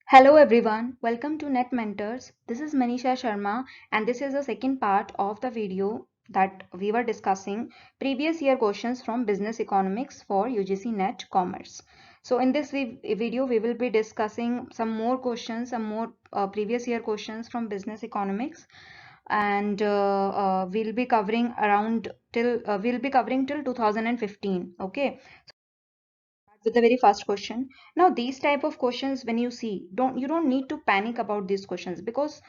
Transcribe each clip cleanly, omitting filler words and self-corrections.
Hello everyone, welcome to Net Mentors. This is Manisha Sharma and this is the second part of the video that we were discussing previous year questions from business economics for UGC Net Commerce. So in this video we will be discussing some more questions, some more previous year questions from business economics, and we'll be covering till 2015. Okay, with the very first question. Now these type of questions, when you see, don't need to panic about these questions, because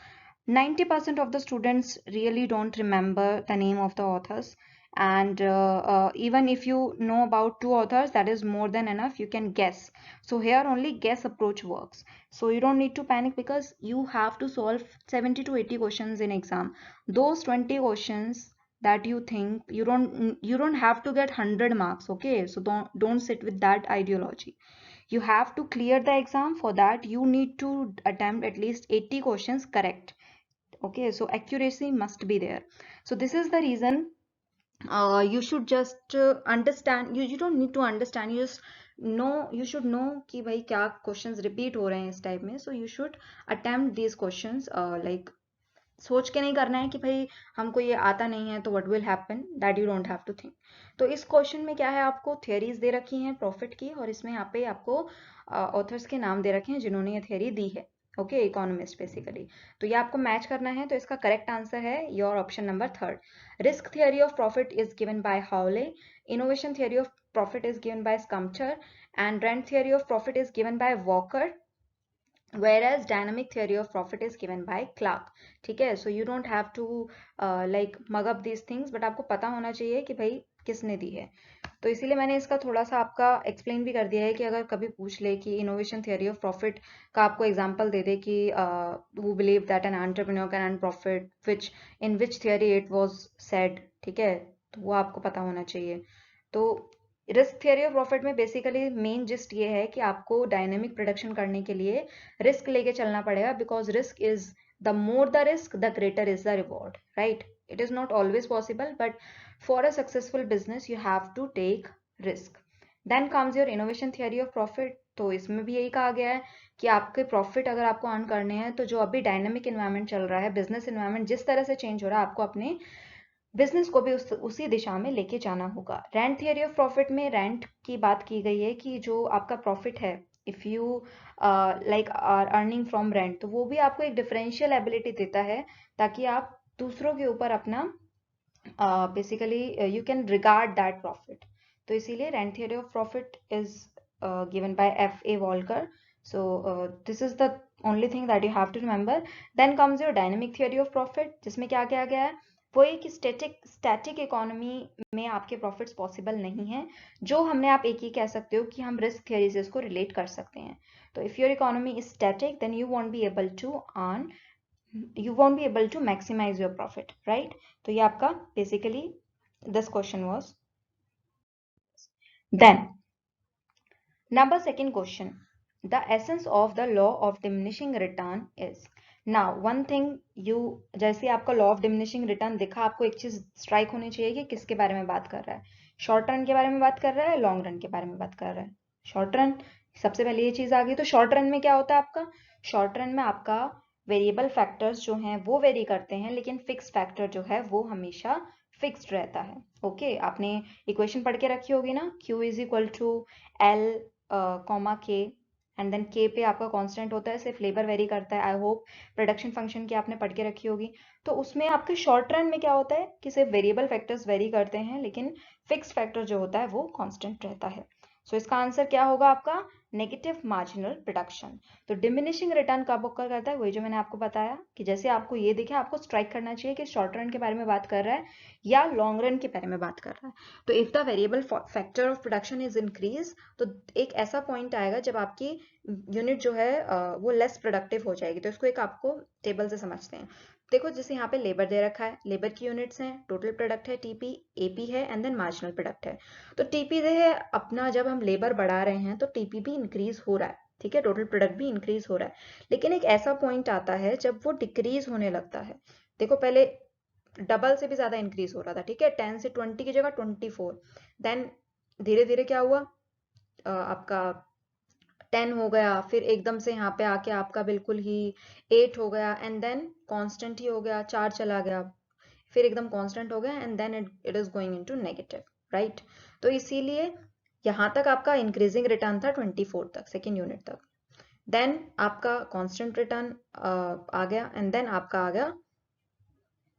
90% of the students really don't remember the name of the authors, and even if you know about two authors, that is more than enough. You can guess. So here only guess approach works. So you don't need to panic, because you have to solve 70 to 80 questions in exam. Those 20 questions that you think, you don't have to get 100 marks. Okay, so don't sit with that ideology. You have to clear the exam. For that you need to attempt at least 80 questions correct. Okay, so accuracy must be there. So this is the reason you should just understand. You don't need to understand, you just know. You should know कि भाई क्या questions repeat हो रहे हैं इस type में. So you should attempt these questions. Like सोच के नहीं करना है कि भाई हमको ये आता नहीं है तो what will happen, that you don't have to think. तो इस क्वेश्चन में क्या है, आपको थियरीज दे रखी हैं प्रॉफिट की, और इसमें यहाँ पे आपको ऑथर्स के नाम दे रखे हैं जिन्होंने ये थियरी दी है. Okay, economist basically. तो ये आपको मैच करना है. तो इसका करेक्ट आंसर है your option number third. Risk theory of profit is given by Hawley. Innovation theory of profit is given by Schumpeter. And rent theory of profit is given by Walker, whereas dynamic theory of profit is given by Clark. ठीक है, so you don't have to like mug up these things, but आपको पता होना चाहिए कि भाई किसने दी है. तो इसीलिए मैंने इसका थोड़ा सा आपका एक्सप्लेन भी कर दिया है कि अगर कभी पूछ ले कि इनोवेशन थियरी ऑफ प्रॉफिट का आपको एग्जांपल दे दे कि who believe that an entrepreneur can earn profit, which in which theory it was said. ठीक है, तो वो आपको पता होना चाहिए. तो रिस्क थियरी ऑफ प्रॉफिट में बेसिकली मेन जिस्ट ये है कि आपको डायनेमिक प्रोडक्शन करने के लिए रिस्क लेके चलना पड़ेगा, because risk is the more the risk the greater is the reward. Right, it is not always possible, but for a successful business you have to take risk. Then comes your innovation theory of profit. तो इसमें भी यही कहा गया है कि आपके profit अगर आपको अर्न करने हैं, तो जो अभी डायनेमिक इन्वायरमेंट चल रहा है, बिजनेस इन्वायरमेंट जिस तरह से चेंज हो रहा है, आपको अपने बिजनेस को भी उसी दिशा में लेके जाना होगा. रेंट थियरी ऑफ प्रॉफिट में रेंट की बात की गई है कि जो आपका प्रॉफिट है, if you like are earning from rent, तो वो भी आपको एक डिफरेंशियल एबिलिटी देता है, ताकि आप दूसरों के ऊपर अपना basically you can regard that profit. तो इसीलिए rent theory of profit is given bye F.A. Walker. So this is the only thing that you have to remember. Then comes your dynamic theory of profit, जिसमें क्या क्या गया है, वो ये कि स्टैटिक इकोनॉमी में आपके प्रॉफिट्स पॉसिबल नहीं है. जो हमने, आप एक ही कह सकते हो कि हम रिस्क थियरी से इसको रिलेट कर सकते हैं. तो if your economy is static, then you won't be able to maximize your profit, right? तो ये आपका basically this question was. Then number second question, the essence of the law of diminishing return is. Now one thing, you जैसे आपका law of diminishing return दिखा, आपको एक चीज strike होनी चाहिए कि किसके बारे में बात कर रहा है. शॉर्ट रन के बारे में बात कर रहा है, लॉन्ग रन के बारे में बात कर रहा है. शॉर्ट रन, सबसे पहले ये चीज आ गई. तो शॉर्ट रन में क्या होता है आपका, शॉर्ट रन में आपका वेरिएबल फैक्टर्स जो हैं वो वेरी करते हैं, लेकिन फिक्स फैक्टर जो है वो हमेशा फिक्स्ड रहता है. ओके, आपने इक्वेशन पढ़ के रखी होगी ना, Q is equal to L comma K, and then K पे आपका कांस्टेंट होता है, सिर्फ लेबर वेरी करता है. आई होप प्रोडक्शन फंक्शन की आपने पढ़ के रखी होगी. तो उसमें आपके शॉर्ट रन में क्या होता है कि सिर्फ वेरिएबल फैक्टर्स वेरी करते हैं, लेकिन फिक्स फैक्टर जो होता है वो कांस्टेंट रहता है. सो इसका आंसर क्या होगा आपका, नेगेटिव मार्जिनल प्रोडक्शन. तो डिमिनिशिंग रिटर्न कब ओकर करता है, वही जो मैंने आपको बताया कि जैसे आपको ये दिखे, आपको स्ट्राइक करना चाहिए कि शॉर्ट रन के बारे में बात कर रहा है या लॉन्ग रन के बारे में बात कर रहा है. तो if the variable factor of production is increase, तो एक ऐसा पॉइंट आएगा जब आपकी यूनिट जो है वो लेस प्रोडक्टिव हो जाएगी. तो इसको एक आपको टेबल से समझते हैं. देखो, जैसे यहाँ पे लेबर दे रखा है, लेबर की यूनिट्स हैं, टोटल प्रोडक्ट है टीपी, एपी है, एंड देन मार्जिनल प्रोडक्ट है. तो टीपी दे है अपना, जब हम लेबर बढ़ा रहे हैं तो टीपी भी इंक्रीज हो रहा है. ठीक है, टोटल प्रोडक्ट भी इंक्रीज हो रहा है. लेकिन एक ऐसा पॉइंट आता है जब वो डिक्रीज होने लगता है. देखो, पहले डबल से भी ज्यादा इंक्रीज हो रहा था. ठीक है, 10 से 20 की जगह 24. देन धीरे धीरे क्या हुआ, आपका 10 हो गया, फिर एकदम से यहाँ पे आके आपका बिल्कुल ही 8 हो गया, एंड देन कांस्टेंट ही हो गया, 4 चला गया, फिर एकदम कांस्टेंट हो गया, and then it is going into negative, right. तो इसीलिए यहाँ तक आपका इंक्रीजिंग रिटर्न था 24 तक, सेकेंड यूनिट तक। देन आपका कांस्टेंट रिटर्न आ गया, एंड देन आपका आ गया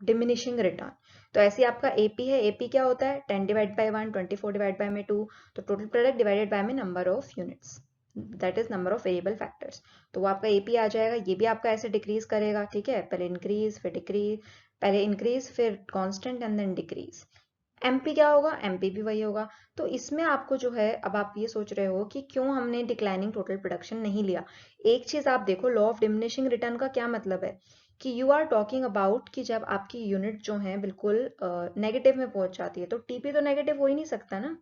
डिमिनिशिंग रिटर्न। तो ऐसे आपका एपी है, एपी क्या होता है 10 डिवाइड बाई 1, 24 डिवाइड बाई में 2, तो टोटल प्रोडक्ट डिवाइडेड बाय में number of units, that is number of variable factors. तो वो आपका एपी आ जाएगा, ये भी आपका ऐसे डिक्रीज करेगा, ठीक है, पहले इंक्रीज फिर डिक्रीज, पहले इंक्रीज फिर constant and then decrease. MP क्या होगा, एमपी भी वही होगा। तो इसमें आपको जो है, अब आप ये सोच रहे हो कि क्यों हमने डिक्लाइनिंग टोटल प्रोडक्शन नहीं लिया। एक चीज आप देखो, लॉ ऑफ डिमिनिशिंग रिटर्न का क्या मतलब है कि यू आर टॉकिंग अबाउट कि जब आपकी यूनिट जो है बिल्कुल नेगेटिव में पहुंच जाती है, तो टीपी तो नेगेटिव हो ही नहीं सकता ना,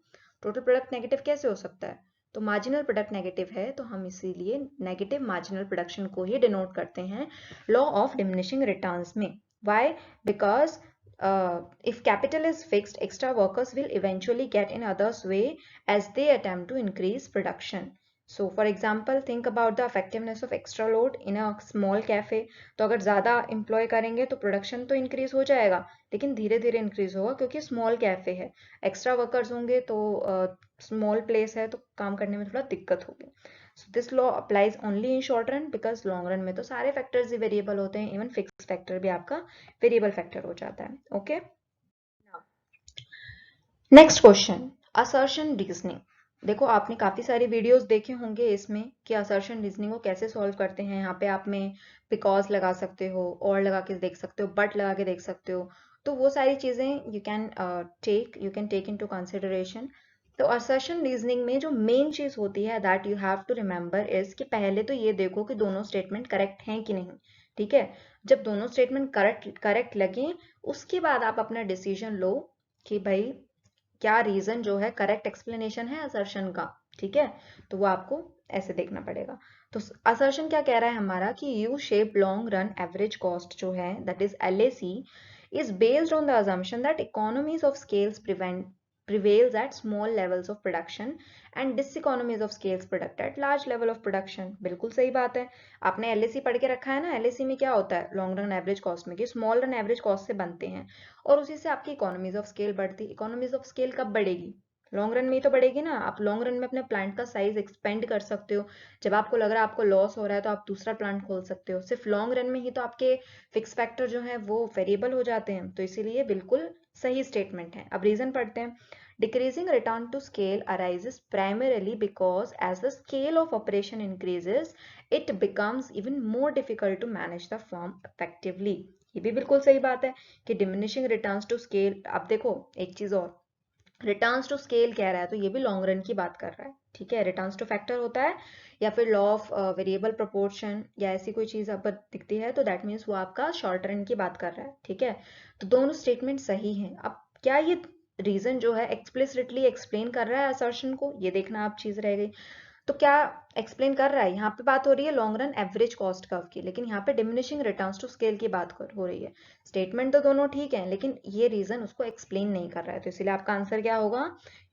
टोटल प्रोडक्ट नेगेटिव कैसे हो सकता है। तो मार्जिनल प्रोडक्ट नेगेटिव है, तो हम इसीलिए नेगेटिव मार्जिनल प्रोडक्शन को ही डिनोट करते हैं लॉ ऑफ डिमिनिशिंग रिटर्न्स में। Why? Because if capital is fixed, extra workers will eventually get in others' way as they attempt to increase production. So, for example, think about the effectiveness of extra load in a small cafe. तो अगर ज़्यादा employ करेंगे तो production तो increase हो जाएगा, लेकिन धीरे धीरे इंक्रीज होगा क्योंकि स्मॉल कैफे है, एक्स्ट्रा वर्कर्स होंगे तो स्मॉल प्लेस है, तो काम करने में थोड़ा दिक्कत होगी। So this law applies only in short run because long run में तो सारे फैक्टर्स ही वेरिएबल होते हैं, इवन फिक्स फैक्टर भी आपका वेरिएबल फैक्टर हो जाता है। Okay, next question, assertion reasoning. देखो आपने काफी सारी वीडियोस देखे होंगे इसमें कि असर्शन रीजनिंग को कैसे सॉल्व करते हैं। यहाँ पे आप में बिकॉज लगा सकते हो, और लगा के देख सकते हो, बट लगा के देख सकते हो, तो वो सारी चीजें you can take into consideration. तो असर्शन रीजनिंग में जो मेन चीज होती है that you have to remember is कि पहले तो ये देखो कि दोनों स्टेटमेंट करेक्ट हैं कि नहीं, ठीक है। जब दोनों स्टेटमेंट करेक्ट लगे, उसके बाद आप अपना डिसीजन लो कि भाई क्या रीजन जो है करेक्ट एक्सप्लेनेशन है असर्शन का, ठीक है। तो वो आपको ऐसे देखना पड़ेगा। तो असर्शन क्या कह रहा है हमारा कि U shape long run average cost जो है that is LAC is based on the assumption that economies of scales prevails at small levels of production and diseconomies of scales product at large level of production। बिल्कुल सही बात है, आपने LAC पढ़ के रखा है ना। LAC में क्या होता है लॉन्ग रन एवरेज कॉस्ट में, कि स्मॉल रन एवरेज कॉस्ट से बनते हैं और उसी से आपकी इकोनॉमीज ऑफ स्केल बढ़ती है। इकोनॉमीज ऑफ स्केल कब बढ़ेगी, लॉन्ग रन में ही तो बढ़ेगी ना। आप लॉन्ग रन में अपने प्लांट का साइज एक्सपेंड कर सकते हो, जब आपको लग रहा है आपको लॉस हो रहा है तो आप दूसरा प्लांट खोल सकते हो। सिर्फ लॉन्ग रन में ही तो आपके फिक्स फैक्टर जो है वो वेरिएबल हो जाते हैं, तो इसीलिए बिल्कुल सही स्टेटमेंट है। अब रीजन पढ़ते हैं। Decreasing return to scale arises primarily because as the scale of operation increases it becomes even more difficult to manage the firm effectively. ये भी बिल्कुल सही बात है कि डिमिनिशिंग रिटर्न्स टू स्केल। अब देखो एक चीज और, रिटर्न्स टू स्केल कह रहा है तो ये भी लॉन्ग रन की बात कर रहा है, ठीक है। रिटर्न्स टू फैक्टर होता है या फिर लॉ ऑफ वेरिएबल प्रोपोर्शन या ऐसी कोई चीज आप दिखती है तो दैट मीन्स वो आपका शॉर्ट रन की बात कर रहा है, ठीक है। तो दोनों स्टेटमेंट सही हैं। अब क्या ये रीजन जो है एक्सप्लिसिटली एक्सप्लेन कर रहा है असर्शन को, ये देखना आप चीज रह गई। तो क्या एक्सप्लेन कर रहा है, यहाँ पे बात हो रही है long run average cost curve की, लेकिन यहाँ पे डिमिनिशिंग रिटर्न्स टू स्केल की बात हो रही है। स्टेटमेंट तो दोनों ठीक है, लेकिन ये रीजन उसको एक्सप्लेन नहीं कर रहा है, तो इसलिए आपका आंसर क्या होगा,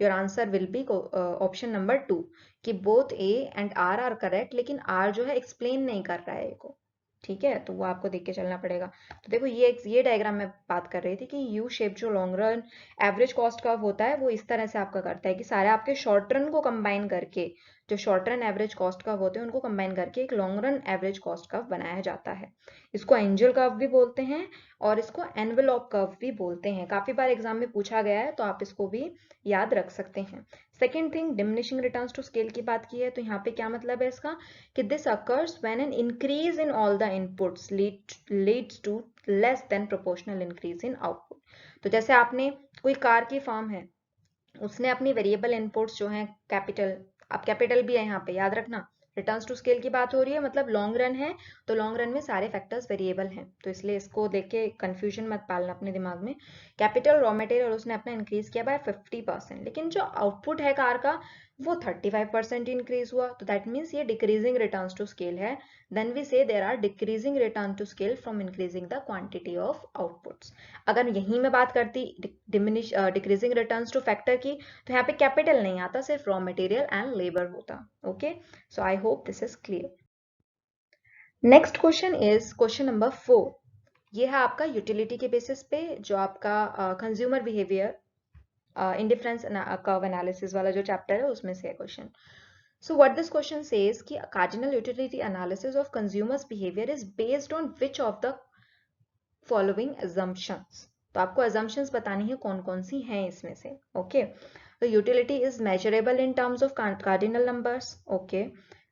your answer will be option number 2 कि both A and R are correct, लेकिन R जो है एक्सप्लेन नहीं कर रहा है A को, ठीक है। तो वो आपको देख के चलना पड़ेगा। तो देखो ये डायग्राम में बात कर रही थी कि यू शेप जो long run average cost curve होता है वो इस तरह से आपका करता है कि सारे आपके शॉर्ट रन को कंबाइन करके, जो short run average cost curve होते हैं उनको कंबाइन करके एक long run average cost curve बनाया जाता है। इसको एंजल कर्व भी बोलते हैं और इसको एनवेलॉप कर्व भी बोलते हैं। काफी बार एग्जाम में पूछा गया है तो आप इसको भी याद रख सकते हैं। Second thing, diminishing returns to scale की बात की है तो यहाँ पे क्या मतलब है इसका कि this occurs when an increase in all the inputs leads to less than proportional increase in output. तो जैसे आपने कोई कार की फर्म है, उसने अपनी वेरिएबल इनपुट्स जो है कैपिटल, अब कैपिटल भी है यहाँ पे याद रखना। रिटर्न्स टू स्केल की बात हो रही है मतलब लॉन्ग रन है, तो लॉन्ग रन में सारे फैक्टर्स वेरिएबल हैं, तो इसलिए इसको देख के कंफ्यूजन मत पालना अपने दिमाग में। कैपिटल रॉ मटेरियल उसने अपना इंक्रीज किया बाय 50%, लेकिन जो आउटपुट है कार का वो 35% इंक्रीज हुआ, तो दैट मीन्स ये डिक्रीजिंग रिटर्न्स टू स्केल है. Then we say there are decreasing return to scale from increasing the quantity of outputs. अगर यहीं मैं बात करती डिक्रीजिंग रिटर्न्स टू फैक्टर की, तो यहाँ पे कैपिटल नहीं आता, सिर्फ रॉ मटेरियल एंड लेबर होता. Okay, so I hope this is clear. Next question is question number 4. ये है आपका यूटिलिटी के बेसिस पे जो आपका consumer behaviour indifference curve analysis वाला जो चैप्टर है उसमें से है question. So what this question says कि cardinal utility analysis of consumers behavior is based on which of the following assumptions. तो आपको assumptions बतानी है कौन कौन सी हैं इसमें से. Okay, the utility is measurable in terms of cardinal numbers. Okay,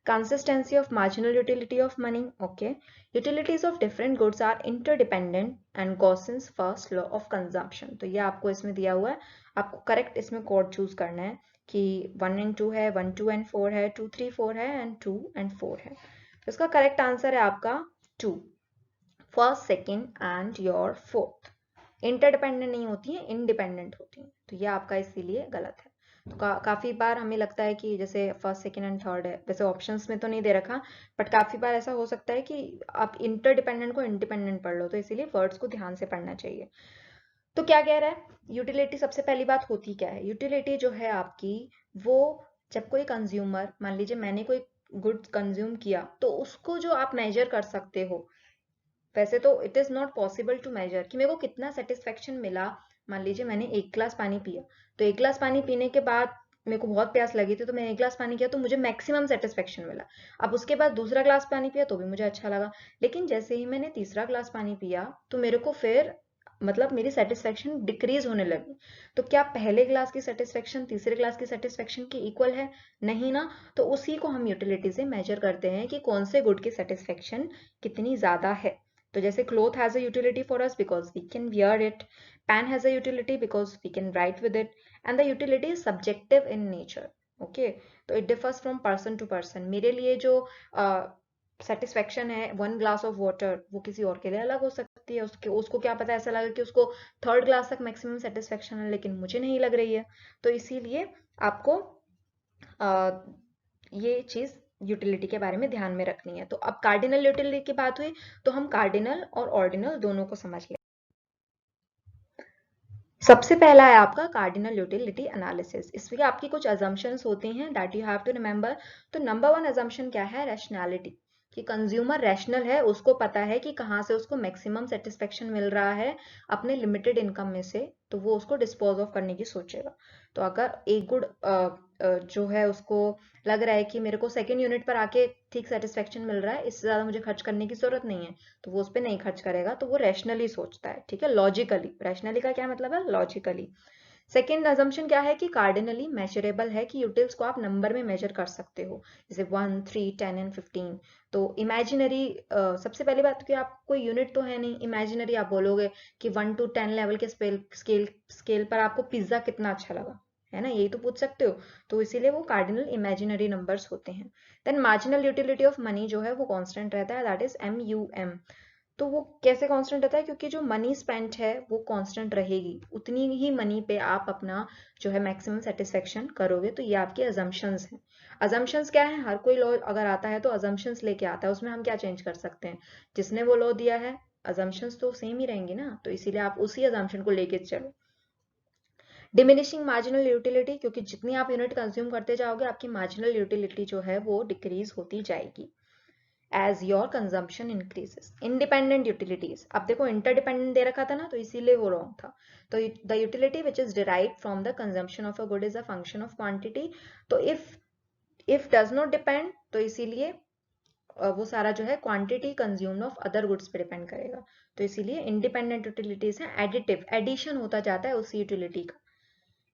consistency of marginal utility of money. Okay, utilities of different goods are interdependent and Gauss's first law of consumption. तो ये आपको इसमें दिया हुआ है, आपको करेक्ट इसमें code choose करना है कि 1 and 2 है, 1 2 and 4 है, 2 3 4 है एंड 2 and 4 है. तो इसका करेक्ट आंसर है आपका 2, first, second and your fourth. Interdependent नहीं होती है, इंडिपेंडेंट होती है, तो ये आपका इसीलिए गलत है. तो काफी बार हमें लगता है कि जैसे फर्स्ट, सेकेंड एंड थर्ड है, वैसे ऑप्शंस में तो नहीं दे रखा, बट काफी बार ऐसा हो सकता है कि आप इंटरडिपेंडेंट को इंडिपेंडेंट पढ़ लो, तो इसीलिए वर्ड्स को ध्यान से पढ़ना चाहिए. तो क्या कह रहा है, यूटिलिटी सबसे पहली बात होती क्या है. यूटिलिटी जो है आपकी, वो जब कोई कंज्यूमर, मान लीजिए मैंने कोई गुड्स कंज्यूम किया, तो उसको जो आप मेजर कर सकते हो. वैसे तो it is not possible to measure कि मेरे को कितना सेटिस्फेक्शन मिला. मान लीजिए मैंने 1 ग्लास पानी पिया, तो 1 ग्लास पानी पीने के बाद मेरे को बहुत प्यास लगी थी, तो मैंने 1 ग्लास पानी किया तो मुझे मैक्सिमम सेटिस्फेक्शन मिला. अब उसके बाद दूसरा ग्लास पानी पिया तो भी मुझे अच्छा लगा, लेकिन जैसे ही मैंने तीसरा ग्लास पानी पिया तो मेरे को फिर मतलब मेरी सेटिस्फेक्शन डिक्रीज होने लगी. तो क्या पहले ग्लास की सेटिस्फेक्शन तीसरे ग्लास की सेटिस्फेक्शन के इक्वल है? नहीं ना. तो उसी को हम यूटिलिटी से मेजर करते हैं कि कौन से गुड की सेटिस्फेक्शन कितनी ज्यादा है. तो जैसे cloth has a utility for us because we can wear it, pen has a utility because we can write with it, and the utility is subjective in nature. Okay, तो it differs from person to person. मेरे लिए जो satisfaction है 1 glass of water, वो किसी और के लिए अलग हो सकती है. उसको क्या पता, ऐसा लगा कि उसको थर्ड ग्लास तक मैक्सिमम सेटिस्फेक्शन है, लेकिन मुझे नहीं लग रही है. तो इसीलिए आपको ये चीज यूटिलिटी के बारे में ध्यान में रखनी है. तो अब कार्डिनल यूटिलिटी की बात हुई, तो हम कार्डिनल और ऑर्डिनल दोनों को समझ लें. सबसे पहला है आपका कार्डिनल यूटिलिटी एनालिसिस. इसमें आपकी कुछ अजम्पशंस होती हैं that you have to remember. तो नंबर 1 अजम्पशन क्या है, रैशनैलिटी, कि कंज्यूमर रैशनल है, उसको पता है कि कहाँ से उसको मैक्सिमम सेटिस्फेक्शन मिल रहा है अपने लिमिटेड इनकम में से, तो वो उसको डिस्पोज ऑफ करने की सोचेगा. तो अगर एक गुड जो है उसको लग रहा है कि मेरे को सेकेंड यूनिट पर आके ठीक सेटिस्फेक्शन मिल रहा है, इससे ज्यादा मुझे खर्च करने की जरूरत नहीं है, तो वो उस पर नहीं खर्च करेगा. तो वो रैशनली सोचता है, ठीक है, लॉजिकली. रैशनली का क्या मतलब है, लॉजिकली. सेकेंड अजम्पशन क्या है कि कार्डिनली मेजरेबल है, कि यूटिल्स को आप नंबर में मेजर कर सकते हो, जैसे 1 3 10 एंड 15. तो इमेजिनरी सबसे पहली बात कि आप कोई यूनिट तो है नहीं, इमेजिनरी आप बोलोगे कि 1 to 10 लेवल के स्केल पर आपको पिज्जा कितना अच्छा लगा, है ना, यही तो पूछ सकते हो. तो इसीलिए वो कार्डिनल इमेजिनरी नंबर्स होते हैं. Then marginal utility of money जो है वो कांस्टेंट रहता है, दैट इज MUM. तो वो कैसे कांस्टेंट रहता है, क्योंकि जो मनी स्पेंट है वो कांस्टेंट रहेगी, उतनी ही मनी पे आप अपना जो है मैक्सिमम सेटिस्फेक्शन करोगे. तो ये आपके अजम्पशंस हैं. अजम्पशंस क्या है, हर कोई लॉ अगर आता है तो अजम्पशंस लेके आता है, उसमें हम क्या चेंज कर सकते हैं, जिसने वो लॉ दिया है अजम्पशंस तो सेम ही रहेंगी ना, तो इसीलिए आप उसी अजम्पशन को लेके चलो. डिमिनिशिंग मार्जिनल यूटिलिटी, क्योंकि जितनी आप यूनिट कंज्यूम करते जाओगे आपकी मार्जिनल यूटिलिटी जो है वो डिक्रीज होती जाएगी as your consumption increases. Independent utilities, अब देखो interdependent दे रखा था ना, तो इसीलिए वो wrong था. तो the utility which is derived from the consumption of a good is a function of quantity. तो if does not depend, तो इसीलिए वो सारा जो है quantity consumed of other goods पे डिपेंड करेगा. तो इसीलिए इंडिपेंडेंट यूटिलिटीज है, एडिटिव, एडिशन होता जाता है उसी यूटिलिटी का.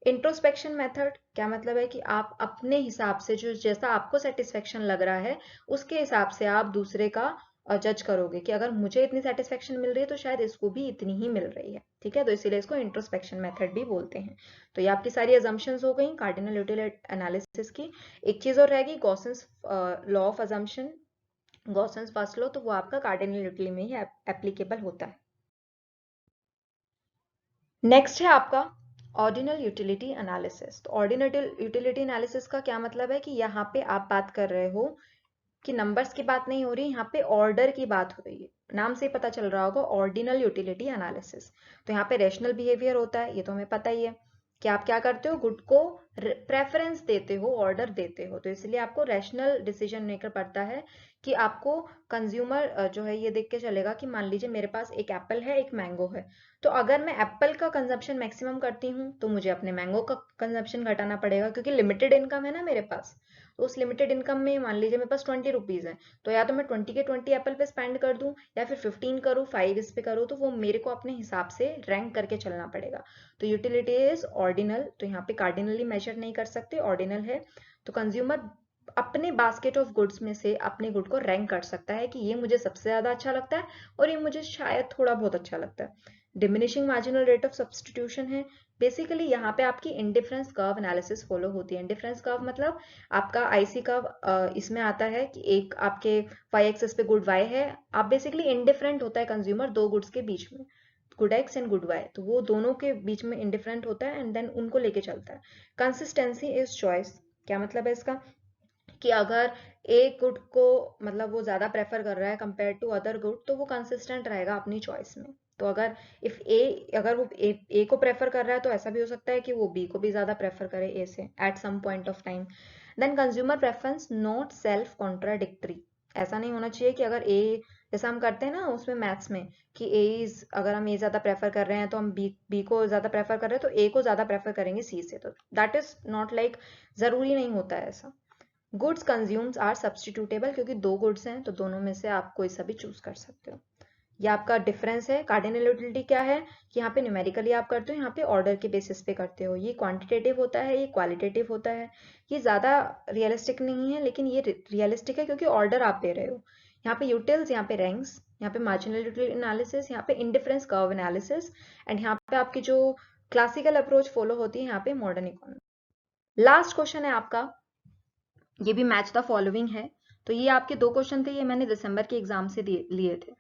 इंट्रोस्पेक्शन मेथड क्या मतलब है कि आप अपने हिसाब से जो जैसा आपको सेटिस्फेक्शन लग रहा है उसके हिसाब से आप दूसरे का जज करोगे कि अगर मुझे इतनी सेटिस्फेक्शन मिल रही है तो शायद इसको भी इतनी ही मिल रही है, ठीक है. तो इसीलिए इसको इंट्रोस्पेक्शन मेथड भी बोलते हैं. तो ये आपकी सारी अजम्पशंस हो गई कार्डिनल यूटिलिटी एनालिसिस की. एक चीज और रहेगी Gossen's law of assumption, Gossen's first law, तो वो आपका कार्डिनल यूटिलिटी में ही एप्लीकेबल होता है. नेक्स्ट है आपका ऑर्डिनल यूटिलिटी एनालिसिस। तो ऑर्डिनल यूटिलिटी एनालिसिस का क्या मतलब है कि यहाँ पे आप बात कर रहे हो कि नंबर्स की बात नहीं हो रही, यहाँ पे ऑर्डर की बात हो रही है। नाम से ही पता चल रहा होगा ऑर्डिनल यूटिलिटी एनालिसिस। तो यहाँ पे रेशनल बिहेवियर होता है, ये तो हमें पता ही है कि आप क्या करते हो, गुड को प्रेफरेंस देते हो, ऑर्डर देते हो। तो इसलिए आपको रैशनल डिसीजन मेकर पड़ता है कि आपको कंज्यूमर जो है ये देख के चलेगा कि मान लीजिए मेरे पास एक एप्पल है, एक मैंगो है, तो अगर मैं एप्पल का कंजप्शन मैक्सिमम करती हूँ तो मुझे अपने मैंगो का कंजप्शन घटाना पड़ेगा, क्योंकि लिमिटेड इनकम है ना मेरे पास। तो उस लिमिटेड इनकम में मान लीजिए मेरे पास 20 रुपीज है, तो या तो मैं 20 के 20 एप्पल पे स्पेंड कर दूं, या फिर 15 करूं, 5 इस पे करूं, तो वो मेरे को अपने हिसाब से रैंक करके चलना पड़ेगा। तो यूटिलिटी इज ऑर्डिनल, तो यहाँ पे कार्डिनली मेजर नहीं कर सकते, ऑर्डिनल है। तो कंज्यूमर अपने बास्केट ऑफ गुड्स में से अपने गुड को रैंक कर सकता है कि ये मुझे सबसे ज्यादा अच्छा लगता है और ये मुझे शायद थोड़ा बहुत अच्छा लगता है। Diminishing marginal rate of substitution है। बेसिकली यहाँ पे आपकी इंडिफरेंस कर्व एनालिसिस फॉलो होती है। इंडिफरेंस कर्व मतलब आपका आईसी कर्व इसमें आता है कि एक आपके वाई एक्सिस पे गुड वाई है, आप बेसिकली इंडिफरेंट होता है कंज्यूमर दो गुड्स के बीच में, good X and good Y, तो वो दोनों के बीच में इंडिफरेंट होता है एंड देन उनको लेके चलता है। Consistency is choice. क्या मतलब है इसका कि अगर एक गुड को मतलब वो ज्यादा प्रेफर कर रहा है कंपेयर टू अदर गुड, तो वो कंसिस्टेंट रहेगा अपनी चॉइस में। तो अगर इफ ए अगर वो ए को प्रेफर कर रहा है, तो ऐसा भी हो सकता है कि वो बी को भी ज्यादा प्रेफर करे ए से at some point of time. Then consumer preference not self contradictory. ऐसा नहीं होना चाहिए कि अगर ए, जैसा हम करते हैं ना उसमें मैथ्स में कि ए इज, अगर हम ए ज्यादा प्रेफर कर रहे हैं तो हम बी को ज्यादा प्रेफर कर रहे हैं तो ए को ज्यादा प्रेफर करेंगे सी से। तो दैट इज नॉट लाइक, जरूरी नहीं होता है ऐसा। गुड्स कंज्यूम्स आर सब्सटीट्यूटेबल, क्योंकि दो गुड्स हैं तो दोनों में से आप कोई सा भी चूज कर सकते हो। ये आपका डिफरेंस है। कार्डिनल यूटिलिटी क्या है कि यहाँ पे न्यूमेरिकली आप करते हो, यहाँ पे ऑर्डर के बेसिस पे करते हो। ये क्वांटिटेटिव होता है, ये क्वालिटेटिव होता है। ये ज्यादा रियलिस्टिक नहीं है, लेकिन ये रियलिस्टिक है क्योंकि ऑर्डर आप दे रहे हो। यहाँ पे यूटिल्स, यहाँ पे रैंक्स, यहाँ पे मार्जिनल यूटिलिटी एनालिसिस, यहाँ पे इंडिफरेंस कर्व एनालिसिस, एंड यहाँ पे आपकी जो क्लासिकल अप्रोच फॉलो होती है यहाँ पे मॉडर्न इकोनॉमी। लास्ट क्वेश्चन है आपका, ये भी मैच द फॉलोइंग है। तो ये आपके दो क्वेश्चन थे, ये मैंने दिसंबर के एग्जाम से लिए थे।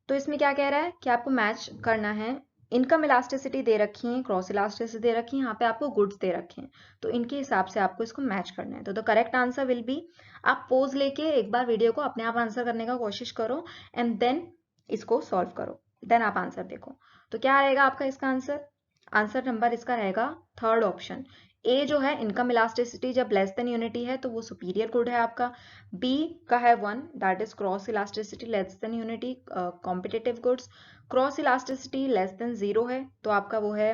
तो इसमें क्या कह रहा है कि आपको मैच करना है, इनकम इलास्टिसिटी दे रखी है, क्रॉस इलास्टिसिटी दे रखी है, यहाँ पे आपको गुड्स दे रखे हैं, तो इनके हिसाब से आपको इसको मैच करना है। तो the correct answer will B, आप पोज लेके एक बार वीडियो को अपने आप आंसर करने का कोशिश करो एंड देन इसको सॉल्व करो, देन आप आंसर देखो। तो क्या रहेगा आपका इसका आंसर? आंसर नंबर इसका रहेगा थर्ड ऑप्शन। ए जो है इनकम इलास्टिसिटी जब लेस देन यूनिटी है तो वो सुपीरियर गुड है आपका। बी का है 1, that is cross elasticity less than unity, competitive goods. Cross elasticity less than 0 है तो आपका वो है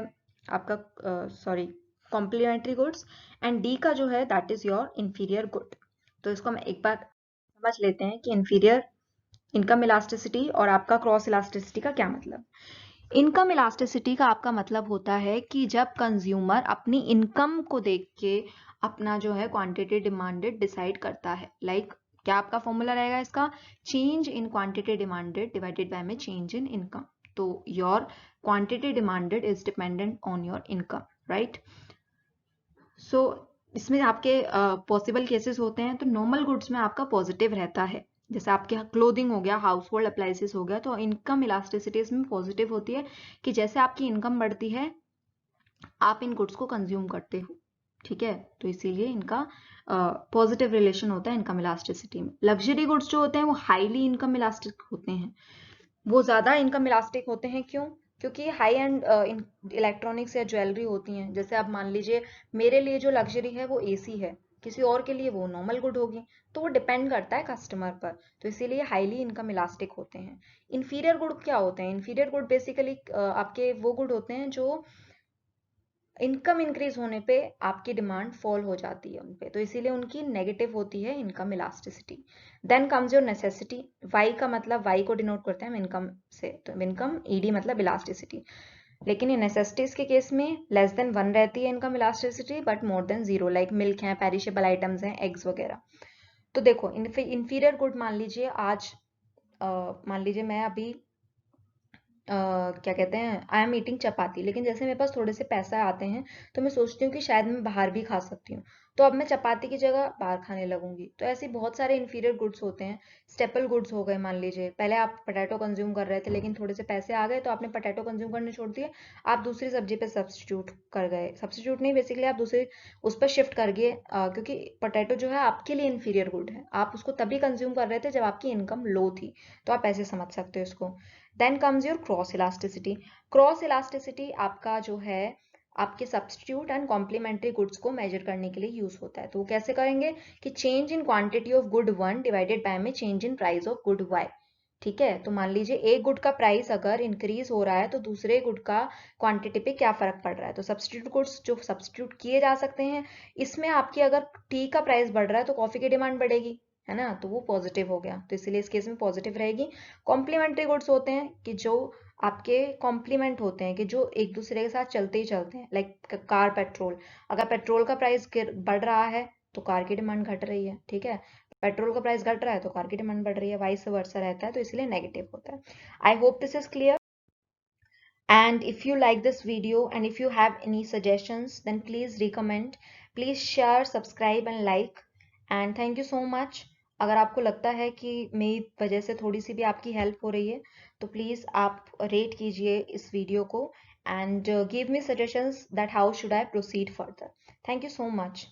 आपका sorry complementary goods. And D का जो है that is your inferior good. तो इसको हम एक बार समझ लेते हैं कि इंफीरियर इनकम इलास्टिसिटी और आपका क्रॉस इलास्टिसिटी का क्या मतलब। इनकम इलास्टिसिटी का आपका मतलब होता है कि जब कंज्यूमर अपनी इनकम को देख के अपना जो है क्वांटिटी डिमांडेड डिसाइड करता है। क्या आपका फॉर्मूला रहेगा इसका? Change in quantity demanded divided by में चेंज इन इनकम। तो your quantity demanded is dependent on your income, right. So इसमें आपके पॉसिबल केसेस होते हैं। तो नॉर्मल गुड्स में आपका पॉजिटिव रहता है, जैसे आपके क्लोथिंग हो गया, हाउस होल्ड अप्लायंसेस हो गया, तो इनकम इलास्टिसिटी इसमें पॉजिटिव होती है कि जैसे आपकी इनकम बढ़ती है आप इन गुड्स को कंज्यूम करते हो, ठीक है। तो इसीलिए इनका पॉजिटिव रिलेशन होता है इनकम इलास्टिसिटी में। लग्जरी गुड्स जो होते हैं वो हाईली इनकम इलास्टिक होते हैं, वो ज्यादा इनकम इलास्टिक होते हैं। क्यों? क्योंकि हाई एंड इलेक्ट्रॉनिक्स या ज्वेलरी होती हैं। जैसे आप मान लीजिए मेरे लिए जो लग्जरी है वो एसी है, किसी और के लिए वो नॉर्मल गुड होगी, तो वो डिपेंड करता है कस्टमर पर। तो इसीलिए हाईली इनकम इलास्टिक होते हैं। इन्फीरियर गुड क्या होते हैं? इन्फीरियर गुड बेसिकली आपके वो गुड होते हैं जो इनकम इंक्रीज होने पे आपकी डिमांड फॉल हो जाती है उनपे, तो इसीलिए उनकी नेगेटिव होती है income elasticity. Then comes your necessity. Y का मतलब, वाई को डिनोट करते हैं हम इनकम से, तो इनकम ईडी मतलब इलास्टिसिटी। लेकिन ये नेसेसिटीज के केस में लेस देन 1 रहती है income elasticity, but more than 0, like milk है, पेरिशेबल आइटम्स हैं, एग्स वगैरह। तो देखो इन्फीरियर गुड मान लीजिए आज मान लीजिए मैं अभी क्या कहते हैं, आई एम ईटिंग चपाती, लेकिन जैसे मेरे पास थोड़े से पैसा आते हैं तो मैं सोचती हूँ कि शायद मैं बाहर भी खा सकती हूँ। तो अब मैं चपाती की जगह बाहर खाने लगूंगी। तो ऐसे बहुत सारे इन्फीरियर गुड्स होते हैं। स्टेपल गुड्स हो गए, मान लीजिए पहले आप पोटैटो कंज्यूम कर रहे थे लेकिन थोड़े से पैसे आ गए तो आपने पोटैटो कंज्यूम करने छोड़ दिए, आप दूसरी सब्जी पे सब्स्टिट्यूट कर गए, सब्स्टिट्यूट नहीं बेसिकली आप दूसरे उस पर शिफ्ट कर गए, क्योंकि पोटैटो जो है आपके लिए इन्फीरियर गुड है, आप उसको तभी कंज्यूम कर रहे थे जब आपकी इनकम लो थी। तो आप ऐसे समझ सकते हो इसको। Then comes your cross elasticity. Cross elasticity आपका जो है आपके सब्स्टिट्यूट एंड कॉम्प्लीमेंट्री गुड्स को मेजर करने के लिए यूज होता है। तो वो कैसे करेंगे कि change in quantity of good 1 divided by में change in price of good y। ठीक है, तो मान लीजिए एक गुड का प्राइस अगर इंक्रीज हो रहा है तो दूसरे गुड का क्वांटिटी पे क्या फर्क पड़ रहा है। तो सब्स्टिट्यूट गुड्स जो सब्स्टिट्यूट किए जा सकते हैं, इसमें आपकी अगर टी का प्राइस बढ़ रहा है तो कॉफी की डिमांड बढ़ेगी, है ना, तो वो पॉजिटिव हो गया, तो इसीलिए इस केस में पॉजिटिव रहेगी। कॉम्प्लीमेंट्री गुड्स होते हैं कि जो आपके कॉम्प्लीमेंट होते हैं, कि जो एक दूसरे के साथ चलते ही चलते हैं, लाइक कार पेट्रोल। अगर पेट्रोल का प्राइस बढ़ रहा है तो कार की डिमांड घट रही है, ठीक है, पेट्रोल का प्राइस घट रहा है तो कार की डिमांड बढ़ रही है, वाइस वर्सा रहता है, तो इसलिए नेगेटिव होता है। I hope this is clear. And if you like this video and if you have any suggestions, then please recommend, please share, subscribe and like. And thank you so much. अगर आपको लगता है कि मेरी वजह से थोड़ी सी भी आपकी हेल्प हो रही है तो प्लीज़ आप रेट कीजिए इस वीडियो को, and give me suggestions that how should I proceed further. Thank you so much.